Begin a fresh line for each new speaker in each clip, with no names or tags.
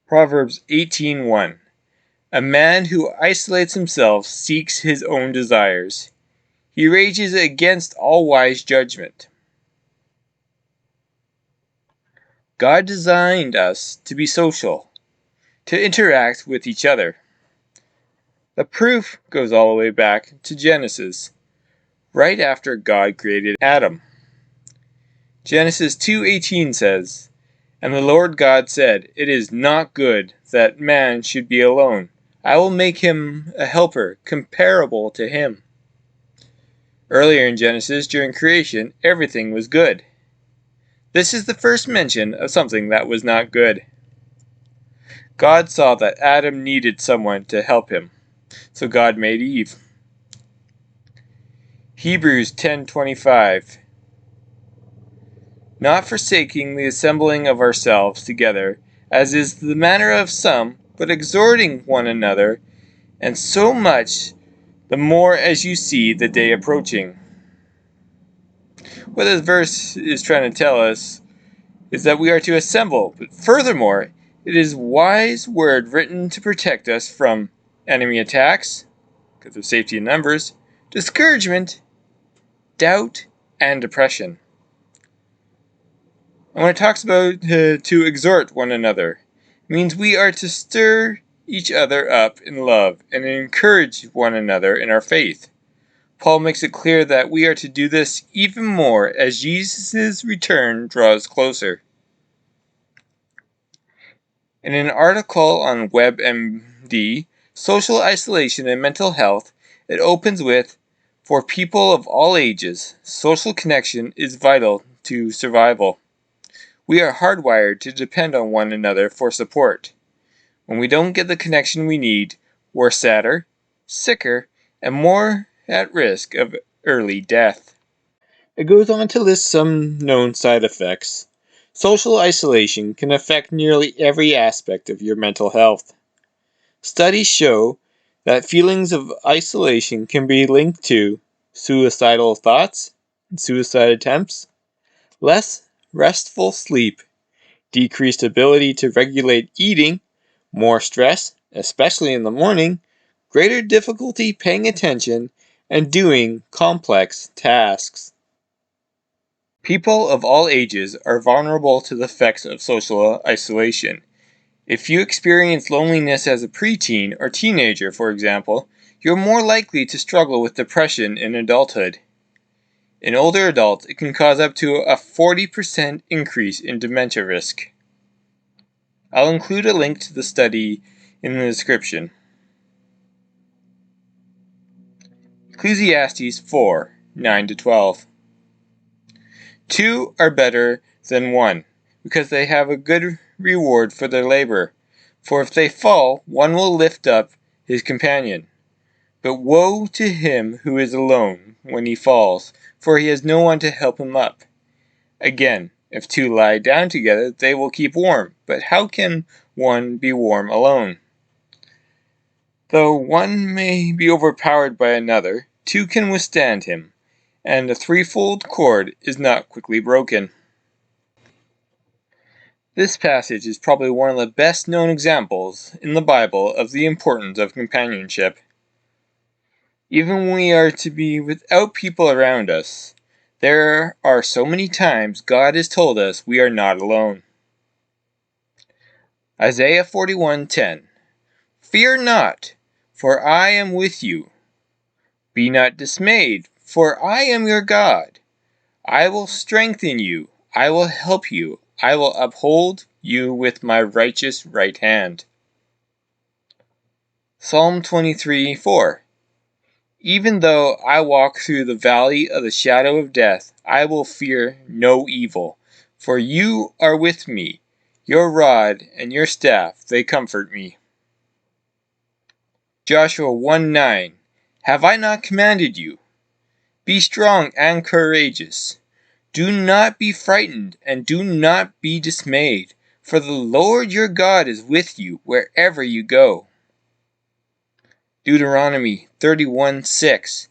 Proverbs 18:1. A man who isolates himself seeks his own desires. He rages against all wise judgment. God designed us to be social, to interact with each other. The proof goes all the way back to Genesis, right after God created Adam. Genesis 2:18 says, "And the Lord God said, It is not good that man should be alone. I will make him a helper comparable to him." Earlier in Genesis, during creation, everything was good. This is the first mention of something that was not good. God saw that Adam needed someone to help him, so God made Eve. Hebrews 10:25. Not forsaking the assembling of ourselves together, as is the manner of some, but exhorting one another, and so much the more as you see the day approaching. What this verse is trying to tell us is that we are to assemble, but furthermore, it is wise word written to protect us from enemy attacks, because of safety in numbers, discouragement, doubt, and depression. And when it talks about to exhort one another, it means we are to stir each other up in love and encourage one another in our faith. Paul makes it clear that we are to do this even more as Jesus' return draws closer. In an article on WebMD, Social Isolation and Mental Health, it opens with, "For people of all ages, social connection is vital to survival. We are hardwired to depend on one another for support. When we don't get the connection we need, we're sadder, sicker, and more at risk of early death." It goes on to list some known side effects. Social isolation can affect nearly every aspect of your mental health. Studies show that feelings of isolation can be linked to suicidal thoughts and suicide attempts, less restful sleep, decreased ability to regulate eating, more stress, especially in the morning, greater difficulty paying attention, and doing complex tasks. People of all ages are vulnerable to the effects of social isolation. If you experience loneliness as a preteen or teenager, for example, you're more likely to struggle with depression in adulthood. In older adults, it can cause up to a 40% increase in dementia risk. I'll include a link to the study in the description. Ecclesiastes 4:9-12. Two are better than one, because they have a good reward for their labor. For if they fall, one will lift up his companion. But woe to him who is alone when he falls, for he has no one to help him up. Again, if two lie down together, they will keep warm. But how can one be warm alone? Though one may be overpowered by another, two can withstand him, and the threefold cord is not quickly broken. This passage is probably one of the best known examples in the Bible of the importance of companionship. Even when we are to be without people around us, there are so many times God has told us we are not alone. Isaiah 41:10. Fear not, for I am with you. Be not dismayed, for I am your God. I will strengthen you, I will help you, I will uphold you with my righteous right hand. Psalm 23:4. Even though I walk through the valley of the shadow of death, I will fear no evil, for you are with me. Your rod and your staff, they comfort me. Joshua 1:9. Have I not commanded you? Be strong and courageous. Do not be frightened and do not be dismayed, for the Lord your God is with you wherever you go. Deuteronomy 31:6.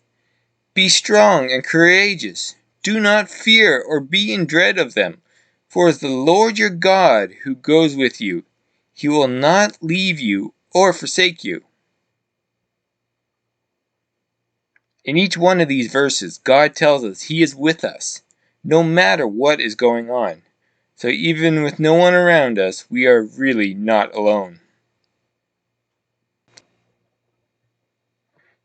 Be strong and courageous. Do not fear or be in dread of them, for it is the Lord your God who goes with you. He will not leave you or forsake you. In each one of these verses, God tells us He is with us, no matter what is going on. So even with no one around us, we are really not alone.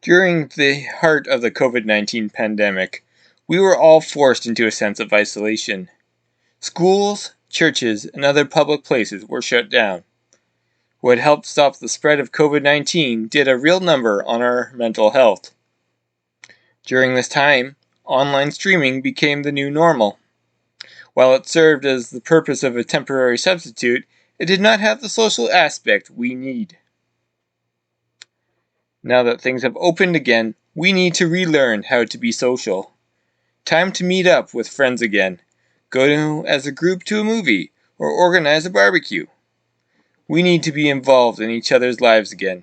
During the heart of the COVID-19 pandemic, we were all forced into a sense of isolation. Schools, churches, and other public places were shut down. What helped stop the spread of COVID-19 did a real number on our mental health. During this time, online streaming became the new normal. While it served as the purpose of a temporary substitute, it did not have the social aspect we need. Now that things have opened again, we need to relearn how to be social. Time to meet up with friends again, go as a group to a movie, or organize a barbecue. We need to be involved in each other's lives again.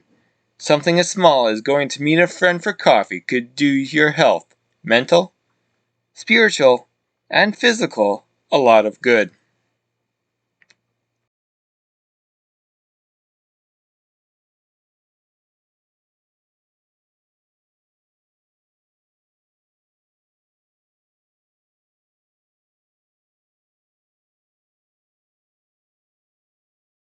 Something as small as going to meet a friend for coffee could do your health, mental, spiritual, and physical, a lot of good.